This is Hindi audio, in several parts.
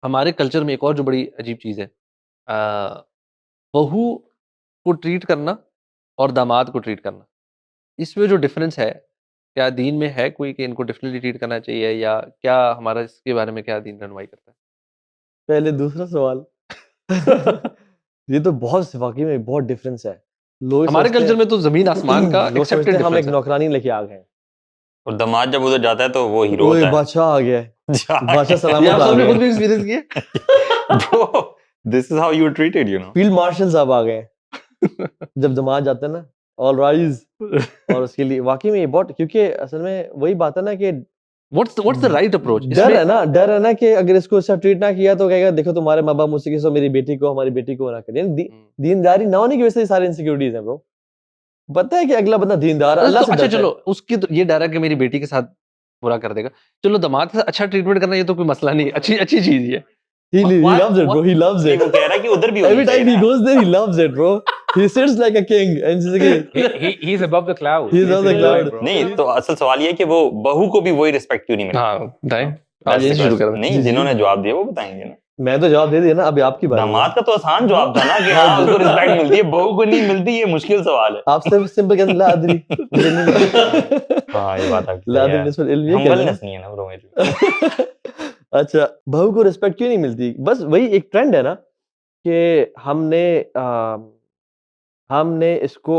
हमारे कल्चर में एक और जो बड़ी अजीब चीज़ है, बहू को ट्रीट करना और दामाद को ट्रीट करना, इसमें जो डिफरेंस है, क्या दीन में है कोई कि इनको डिफरेंटली ट्रीट करना चाहिए, या क्या हमारा इसके बारे में क्या दीन रहनुमाई करता है? पहले दूसरा सवाल ये तो बहुत वाकई में बहुत डिफरेंस है। लोग हमारे समझते कल्चर हैं में तो जमीन आसमान का लोग समझते एक्सेप्टेड हैं हम एक डिफरेंस है। नौकरानी लेके आ गए, और दामाद जब उधर जाता है तो वो हीरो वो होता एक है। बादशाह आ गया है, बादशाह ये सलामत आप आ सबने खुद गए, भी एक्सपीरियंस किया? Bro, this is how you are treated, you know. Field marshal साहब आ गए जब दामाद जाते हैं ना, ऑल राइज। और उसके लिए वाकई में ये बहुत, क्योंकि असल में वही बात है ना कि व्हाट्स द राइट अप्रोच? डर है ना कि अगर इसको अच्छा ट्रीट ना किया तो कहेगा देखो तुम्हारे माँ बाप मुझसे किसी मेरी बेटी को हमारी बेटी को ना करें। दीनदारी ना होने की वजह से ये सारी इनसिक्योरिटीज हैं ब्रो। पता है कि अगला बंदा दीनदार अल्लाह से अच्छा डरता चलो, उसकी तो ये डर है कि मेरी बेटी के साथ बुरा कर देगा, चलो दामाद के साथ अच्छा ट्रीटमेंट करना ये तो कोई मसला नहीं, अच्छी चीज ही है। He loves it, bro. He loves नहीं, it. वो कह रहा है कि उधर भी होनी Every time चाहिए he ना। goes there, he loves it, bro. He sits like a king, and he's like, he's above the cloud. He's above the cloud. नहीं, तो असल सवाल ये है कि वो बहू को भी वही रिस्पेक्ट क्यों नहीं मिलती? हाँ बताएं, आप That's यही the शुरू question. करें। नहीं, जिन्होंने जवाब दिया वो बताएंगे ना। मैं तो जवाब दे दिया ना, अभी आपकी बात है। दामाद का तो आसान जवाब था ना कि हाँ उसको रिस्पेक्ट मिलती है, बहू को नहीं मिलती, ये मुश्किल सवाल है। आप सिर्फ सिंपल कहते ला अदरी। हाँ ये बात आपकी ला सही है। अदरी निस्बत इल्म ये Humbleness नहीं है ना ब्रो मेरी। अच्छा, बहू को रिस्पेक्ट क्यों नहीं मिलती? बस वही एक ट्रेंड है ना कि हमने इसको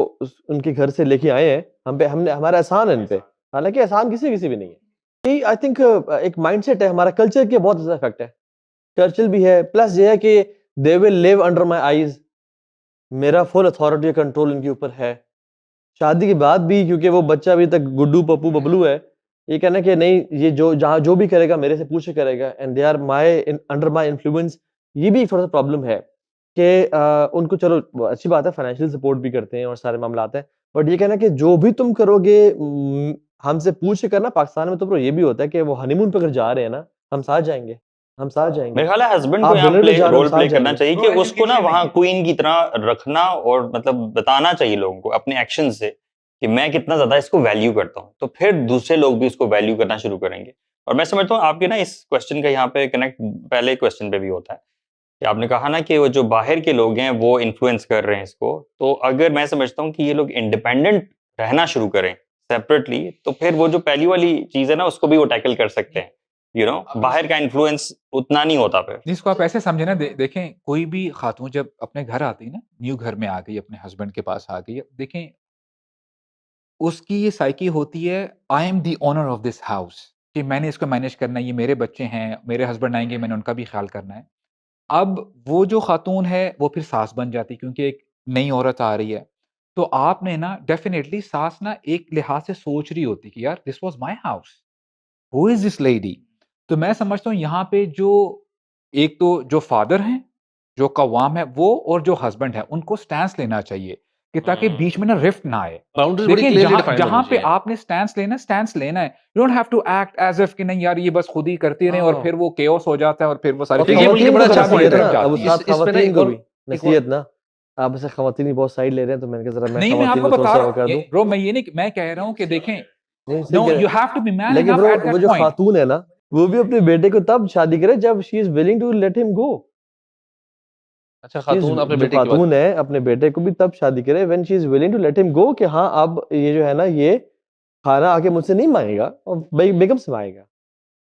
उनके घर से लेके आए हैं, हमने हमारा एहसान है इन पे, हालांकि एहसान किसी भी नहीं है। ये आई थिंक एक माइंडसेट है, हमारा कल्चर के बहुत ज्यादा इफेक्ट है, चर्चिल भी है, प्लस ये है कि they will live under my eyes, मेरा फुल अथॉरिटी कंट्रोल इनके ऊपर है। शादी के बाद भी, क्योंकि वो बच्चा अभी तक गुड्डू पप्पू बबलू है, ये कहना कि नहीं ये जो भी करेगा मेरे से पूछ के करेगा, and they are under my influence. ये भी थोड़ा सा प्रॉब्लम है कि उनको, चलो अच्छी बात है फाइनेंशियल सपोर्ट भी करते हैं और सारे मामला आते हैं, बट ये कहना कि जो भी तुम करोगे हमसे पूछ के करना। पाकिस्तान में तो ब्रो ये भी होता है कि वो हनीमून पे अगर जा रहे हैं ना, हम साथ जाएंगे। मेरे ख्याल है हस्बैंड को आप यहाँ dinner पे जा रहे हो, रोल साथ प्ले करना जाएंगे। चाहिए कि उसको ना वहाँ क्वीन की तरह रखना, और मतलब बताना चाहिए लोगों को अपने एक्शन से कि मैं कितना ज्यादा इसको वैल्यू करता हूँ, तो फिर दूसरे लोग भी इसको वैल्यू करना शुरू करेंगे। और मैं समझता हूँ आपके ना इस क्वेश्चन का यहाँ पे कनेक्ट पहले क्वेश्चन पे भी होता है कि आपने कहा ना कि वो जो बाहर के लोग हैं वो इन्फ्लुएंस कर रहे हैं इसको, तो अगर मैं समझता हूँ कि ये लोग इंडिपेंडेंट रहना शुरू करें सेपरेटली, तो फिर वो जो पहली वाली चीज है ना उसको भी वो टैकल कर सकते हैं। यू नो, बाहर का इन्फ्लुएंस उतना नहीं होता फिर। जिसको आप ऐसे समझे ना, देखें कोई भी खातून जब अपने घर आती है ना, न्यू घर में आ गई, अपने हस्बैंड के पास आ गई, देखें उसकी ये साइकी होती है, I am the owner of this house, कि मैंने इसको मैनेज करना है, ये मेरे बच्चे हैं, मेरे हस्बैंड आएंगे, मैंने उनका भी ख्याल करना है। अब वो जो खातून है वो फिर सास बन जाती है, क्योंकि एक नई औरत आ रही है, तो आपने ना डेफिनेटली सास ना एक लिहाज से सोच रही होती कि यार this was my house, who is this lady. तो मैं समझता हूँ यहाँ पे जो एक तो जो फादर हैं, जो कवाम है वो, और जो हस्बैंड है, उनको स्टैंस लेना चाहिए कि ताकि बीच में ना रिफ्ट ना आए। बाउंड्रीज बड़ी देखिए क्लियरली डिफाइन जहाँ होनी पे चाहिए। आपने स्टैंस लेना है, you don't have to act as if कि नहीं यार ये बस खुद ही करती रहे और हाँ। फिर वो केओस हो जाता है और फिर वो सारी और चीजें ये बड़ा अच्छा खराब point होने है तरफ ना, अब जाती हैं। साथ इस पे ना खवातीन एक को और- भी नसीहत ना, आप ऐसे खवातीन की बहुत साइड ले रहे हैं, तो मैंने कहा जरा मैं नहीं, मैं खवातीन आपको को थोड़ा बता सा रहा कर दूं। हूँ ब्रो, मैं ये नहीं, मैं कह रहा हूँ कि देखें, नहीं, सही नो कह रहे यू हैं। हैव टू बी मैन लेकिन इनफ ब्रो एट वो दैट जो पॉइंट। खातून है ना, वो भी अपने बेटे को तब शादी करे जब she is willing to let him go. अच्छा, खातून अपने जो बेटे की बात, खातून है अपने बेटे को भी तब शादी करे when she is willing to let him go, कि हाँ अब ये जो है ना ये खाना आके मुझसे नहीं मांगेगा और बेगम से मांगेगा,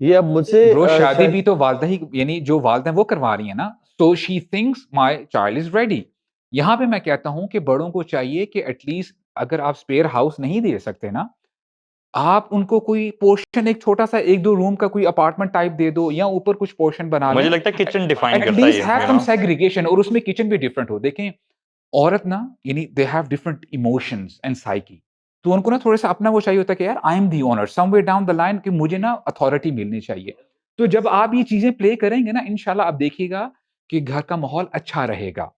ये अब मुझसे ब्रो शादी भी तो वालदा ही, यानी जो वालदा है वो करवा रही है ना, so she thinks my child is ready. यहाँ पे मैं कहता हूँ कि बड़ों को चाहिए कि एटलीस्ट अगर आप स्पेयर हाउस नहीं दे सकते ना, आप उनको कोई पोर्शन, एक छोटा सा 1-2 रूम का कोई अपार्टमेंट टाइप दे दो, या ऊपर कुछ पोर्शन बना मुझे लें, लगता है किचन डिफाइन करता है एटलीस्ट ये, have you some know? Segregation, और उसमें किचन भी डिफरेंट हो। देखें औरत ना, यानी they have different emotions and psyche, तो उनको ना थोड़ा सा अपना वो चाहिए होता है कि यार I am the owner somewhere down the line, कि मुझे ना अथॉरिटी मिलनी चाहिए। तो जब आप ये चीजें प्ले करेंगे ना, इंशाल्लाह आप देखिएगा कि घर का माहौल अच्छा रहेगा।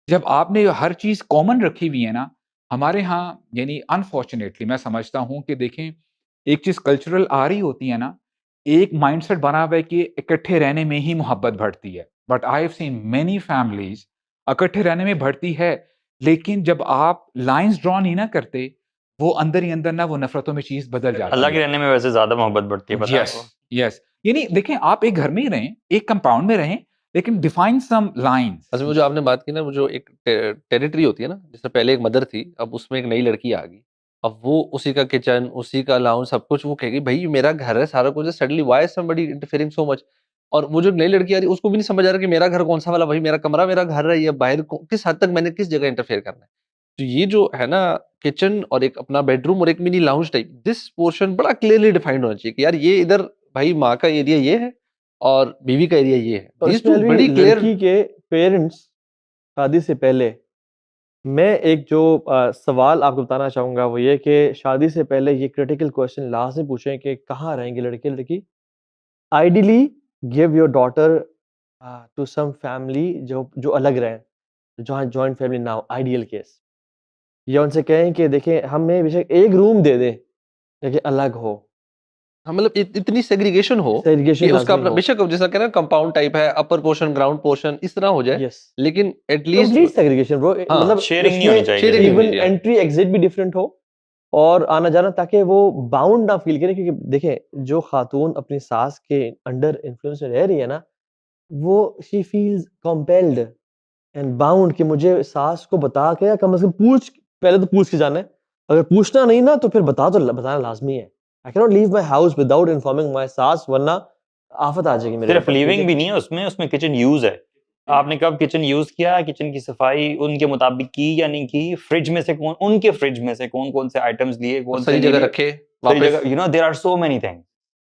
जब आपने हर चीज कॉमन रखी हुई है ना, हमारे यहाँ यानी अनफॉर्चुनेटली मैं समझता हूँ कि देखें एक चीज कल्चरल आ रही होती है ना, एक माइंडसेट बना हुआ है कि इकट्ठे रहने में ही मोहब्बत बढ़ती है, but I have seen many families इकट्ठे रहने में बढ़ती है, लेकिन जब आप लाइंस ड्रॉ नहीं ना करते, वो अंदर ही अंदर ना वो नफरतों में चीज बदल जाती अल्लाह के है। रहने में वैसे ज्यादा मोहब्बत बढ़ती है, पता है यस आपको? यस, यानी देखें आप एक घर में ही रहें, एक कंपाउंड में रहें, लेकिन डिफाइन सम लाइंस। असल में जो आपने बात की ना, वो जो एक टेरिटरी होती है ना, जैसे पहले एक मदर थी, अब उसमें एक नई लड़की आ गई, अब वो उसी का किचन, उसी का अलाउंस, सब कुछ वो कहेगी भाई मेरा घर है, सारा कुछ है, suddenly why somebody interfering so much. और वो जो नई लड़की आ रही है उसको भी नहीं समझ आ रहा कि मेरा घर कौन सा वाला, भाई मेरा कमरा मेरा घर है, या बाहर किस हद तक मैंने किस जगह इंटरफेयर करना है। तो ये जो है ना किचन और एक अपना बेडरूम और एक mini lounge type, this portion बड़ा क्लियरली डिफाइंड होना चाहिए कि यार ये इधर भाई माँ का एरिया ये है और बीवी का एरिया ये है। और These इसमें two भी बड़ी क्लियर। लड़की के पेरेंट्स शादी से पहले, मैं एक जो सवाल आपको बताना चाहूंगा वो ये कि शादी से पहले ये क्रिटिकल क्वेश्चन लाजमी पूछें कि कहाँ रहेंगे लड़के लड़की। Ideally give your daughter to some family जो जो अलग रहें, जहाँ जॉइंट फैमिली ना हो, आइडियल केस। या उनसे कहें कि देखें हमें बेशक एक रूम दे दें लेकिन अलग हो, हाँ, मतलब इतनी सेग्रीगेशन हो कि सेग्रीगेशन उसका अपना, लाजमी हो। बेशक अब जैसा कहना कंपाउंड टाइप है, अपर पोर्शन ग्राउंड पोर्शन इस तरह हो जाए, यस, लेकिन कंप्लीट एटलीस्ट सेग्रीगेशन ब्रो। हाँ, मतलब sharing नहीं होनी उसमें चाहिए। sharing नहीं होनी इवन चाहिए। एंट्री एग्जिट भी डिफरेंट हो और आना जाना, ताकि वो बाउंड ना फील करे। क्योंकि देखें जो खातून अपनी सास के अंडर इन्फ्लुएंस में रह रही है ना, वो she feels compelled and bound कि मुझे सास को बता के, या कम से कम पूछ, पहले तो पूछ के जाना है। अगर पूछना नहीं ना तो फिर बताना लाजमी है। I can not leave my house without informing my सास, वरना आफत आ जाएगी मेरे सिर्फ ऊपर। लिविंग भी नहीं है उसमें, उसमें किचन यूज है। आपने कब किचन यूज किया, किचन की सफाई उनके मुताबिक की या नहीं की, फ्रिज में से कौन, उनके फ्रिज में से कौन कौन से आइटम्स लिए, और कौन से सही नहीं जगह लिए, रखे सही वापस। जगह, you know there are so many things.